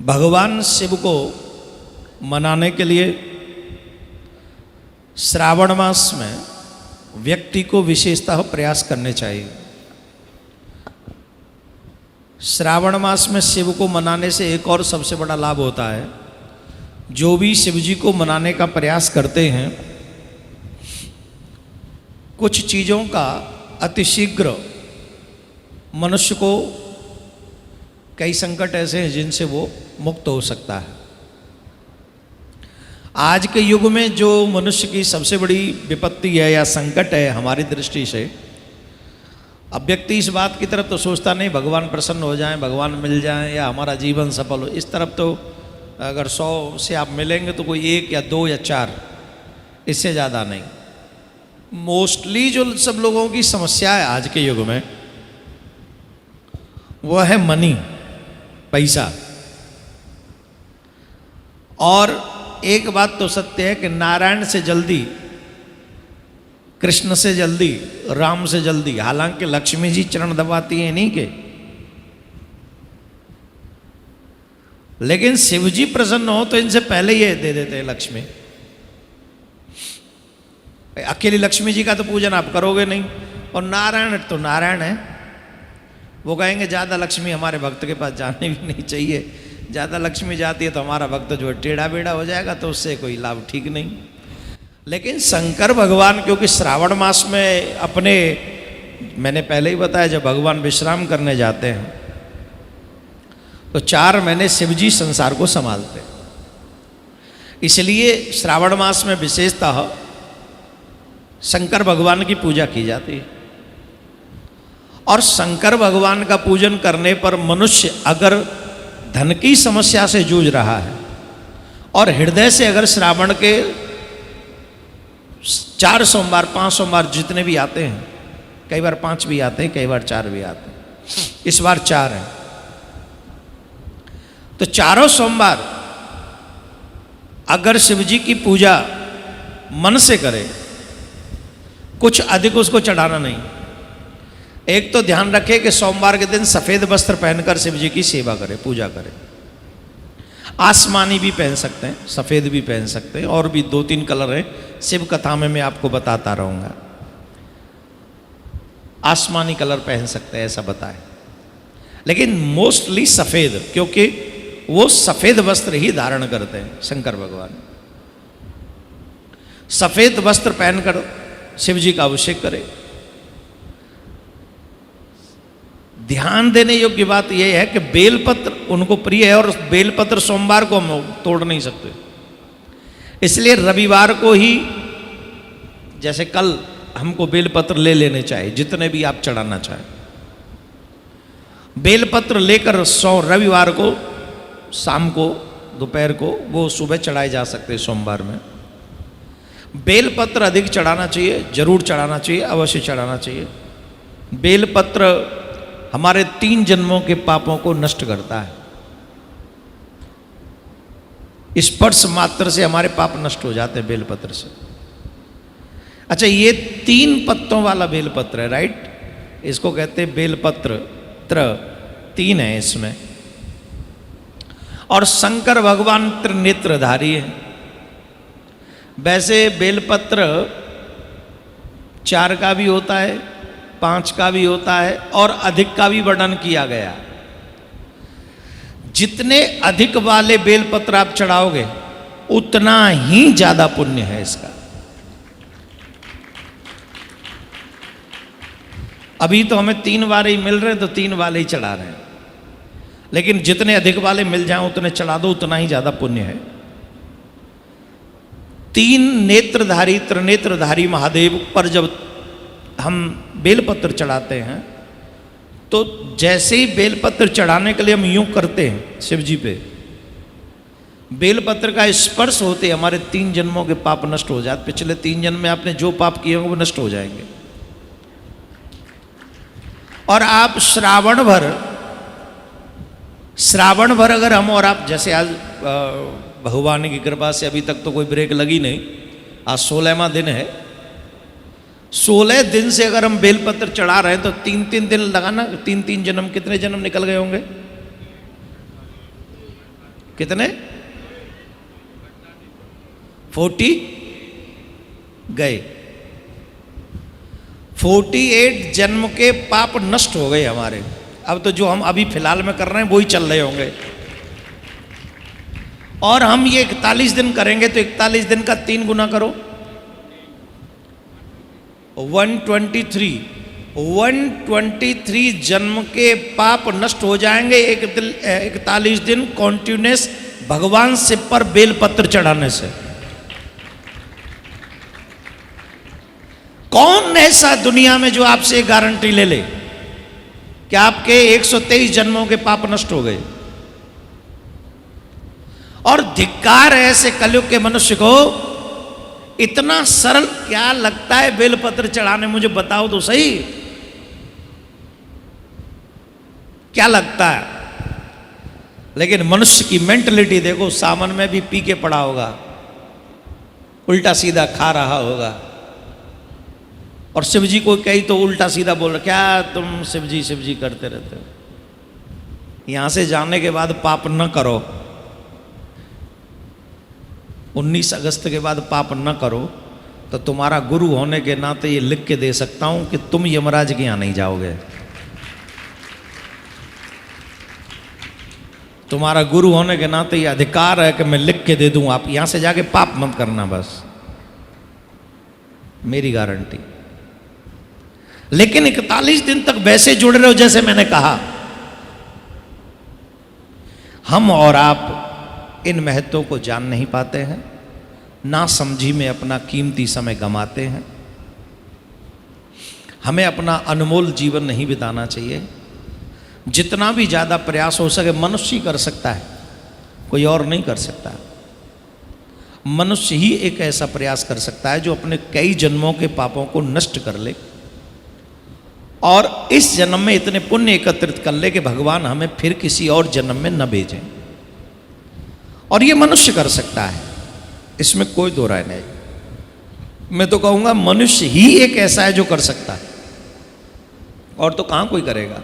भगवान शिव को मनाने के लिए श्रावण मास में व्यक्ति को विशेषतः प्रयास करने चाहिए। श्रावण मास में शिव को मनाने से एक और सबसे बड़ा लाभ होता है, जो भी शिव जी को मनाने का प्रयास करते हैं, कुछ चीज़ों का अतिशीघ्र मनुष्य को, कई संकट ऐसे हैं जिनसे वो मुक्त हो सकता है। आज के युग में जो मनुष्य की सबसे बड़ी विपत्ति है या संकट है हमारी दृष्टि से, अब व्यक्ति इस बात की तरफ तो सोचता नहीं भगवान प्रसन्न हो जाएं, भगवान मिल जाएं या हमारा जीवन सफल हो। इस तरफ तो अगर 100 से आप मिलेंगे तो कोई 1 या 2 या 4, इससे ज़्यादा नहीं। मोस्टली जो सब लोगों की समस्या है आज के युग में वो है मनी, पैसा। और एक बात तो सत्य है कि नारायण से जल्दी, कृष्ण से जल्दी, राम से जल्दी, हालांकि लक्ष्मी जी चरण दबाती हैं नहीं के, लेकिन शिव जी प्रसन्न हो तो इनसे पहले ये दे देते हैं लक्ष्मी। अकेली लक्ष्मी जी का तो पूजन आप करोगे नहीं, और नारायण तो नारायण है, वो कहेंगे ज़्यादा लक्ष्मी हमारे भक्त के पास जाने भी नहीं चाहिए, ज़्यादा लक्ष्मी जाती है तो हमारा भक्त जो है टेढ़ा बेढ़ा हो जाएगा, तो उससे कोई लाभ ठीक नहीं। लेकिन शंकर भगवान क्योंकि श्रावण मास में अपने, मैंने पहले ही बताया, जब भगवान विश्राम करने जाते हैं तो 4 महीने शिव जी संसार को संभालते हैं। इसलिए श्रावण मास में विशेषतः शंकर भगवान की पूजा की जाती है। और शंकर भगवान का पूजन करने पर मनुष्य अगर धन की समस्या से जूझ रहा है और हृदय से अगर श्रावण के 4 सोमवार 5 सोमवार जितने भी आते हैं, कई बार 5 भी आते हैं, कई बार 4 भी आते हैं, इस बार 4 हैं, तो चारों सोमवार अगर शिव जी की पूजा मन से करे, कुछ अधिक उसको चढ़ाना नहीं। एक तो ध्यान रखे कि सोमवार के दिन सफ़ेद वस्त्र पहनकर शिव जी की सेवा करें, पूजा करें। आसमानी भी पहन सकते हैं, सफ़ेद भी पहन सकते हैं, और भी 2-3 कलर हैं, शिव कथा में मैं आपको बताता रहूँगा। आसमानी कलर पहन सकते हैं ऐसा बताए, लेकिन मोस्टली सफ़ेद, क्योंकि वो सफ़ेद वस्त्र ही धारण करते हैं शंकर भगवान। सफ़ेद वस्त्र पहनकर शिव जी का अभिषेक करें। ध्यान देने योग्य बात यह है कि बेलपत्र उनको प्रिय है, और बेलपत्र सोमवार को हम तोड़ नहीं सकते, इसलिए रविवार को ही, जैसे कल, हमको बेलपत्र ले लेने चाहिए, जितने भी आप चढ़ाना चाहें। बेलपत्र लेकर रविवार को शाम को, दोपहर को, वो सुबह चढ़ाए जा सकते हैं सोमवार में। बेलपत्र अधिक चढ़ाना चाहिए, जरूर चढ़ाना चाहिए, अवश्य चढ़ाना चाहिए। बेलपत्र हमारे 3 जन्मों के पापों को नष्ट करता है। स्पर्श मात्र से हमारे पाप नष्ट हो जाते हैं बेलपत्र से। अच्छा, ये 3 पत्तों वाला बेलपत्र है, राइट? इसको कहते हैं बेलपत्र, 3 है इसमें। और शंकर भगवान त्रिनेत्रधारी है। वैसे बेलपत्र 4 का भी होता है, 5 का भी होता है, और अधिक का भी वर्णन किया गया। जितने अधिक वाले बेलपत्र आप चढ़ाओगे उतना ही ज्यादा पुण्य है इसका। अभी तो हमें 3 वाले ही मिल रहे हैं, तो 3 वाले ही चढ़ा रहे हैं, लेकिन जितने अधिक वाले मिल जाएं उतने चढ़ा दो, उतना ही ज्यादा पुण्य है। 3 नेत्रधारी, त्रिनेत्रधारी महादेव पर जब हम बेलपत्र चढ़ाते हैं तो जैसे ही बेलपत्र चढ़ाने के लिए हम यूं करते हैं शिव जी पे, बेलपत्र का स्पर्श होते हमारे 3 जन्मों के पाप नष्ट हो जाते। पिछले 3 जन्म में आपने जो पाप किए होंगे वो नष्ट हो जाएंगे। और आप श्रावण भर अगर हम और आप, जैसे आज भगवान की कृपा से अभी तक तो कोई ब्रेक लगी नहीं, आज 16वां दिन है, 16 दिन से अगर हम बेलपत्र चढ़ा रहे हैं तो 3-3 दिन लगाना, 3-3 जन्म, कितने जन्म निकल गए होंगे? कितने? 40 गए। 48 जन्म के पाप नष्ट हो गए हमारे। अब तो जो हम अभी फिलहाल में कर रहे हैं वही चल रहे होंगे। और हम ये 41 दिन करेंगे तो 41 दिन का 3 गुना करो, 123। 123 जन्म के पाप नष्ट हो जाएंगे 41 दिन कॉन्टिन्यूस भगवान शिव पर बेलपत्र चढ़ाने से। कौन ऐसा दुनिया में जो आपसे गारंटी ले ले कि आपके 123 जन्मों के पाप नष्ट हो गए? और धिक्कार है ऐसे कलयुग के मनुष्य को। इतना सरल क्या लगता है बेलपत्र चढ़ाने? मुझे बताओ तो सही, क्या लगता है? लेकिन मनुष्य की मेंटलिटी देखो, सावन में भी पी के पड़ा होगा, उल्टा सीधा खा रहा होगा, और शिव जी को कही तो उल्टा सीधा बोल रहा, क्या तुम शिव जी करते रहते हो? यहां से जाने के बाद पाप न करो, 19 अगस्त के बाद पाप न करो, तो तुम्हारा गुरु होने के नाते ये लिख के दे सकता हूं कि तुम यमराज के यहां नहीं जाओगे। तुम्हारा गुरु होने के नाते ये अधिकार है कि मैं लिख के दे दूं, आप यहां से जाके पाप मत करना, बस मेरी गारंटी। लेकिन 41 दिन तक वैसे जुड़ रहे हो जैसे मैंने कहा। हम और आप इन महत्वों को जान नहीं पाते हैं, ना समझी में अपना कीमती समय गंवाते हैं। हमें अपना अनमोल जीवन नहीं बिताना चाहिए। जितना भी ज़्यादा प्रयास हो सके मनुष्य ही कर सकता है, कोई और नहीं कर सकता। मनुष्य ही एक ऐसा प्रयास कर सकता है जो अपने कई जन्मों के पापों को नष्ट कर ले और इस जन्म में इतने पुण्य एकत्रित कर ले कि भगवान हमें फिर किसी और जन्म में न भेजें। और ये मनुष्य कर सकता है, इसमें कोई दो राय नहीं। मैं तो कहूँगा मनुष्य ही एक ऐसा है जो कर सकता है, और तो कहाँ कोई करेगा।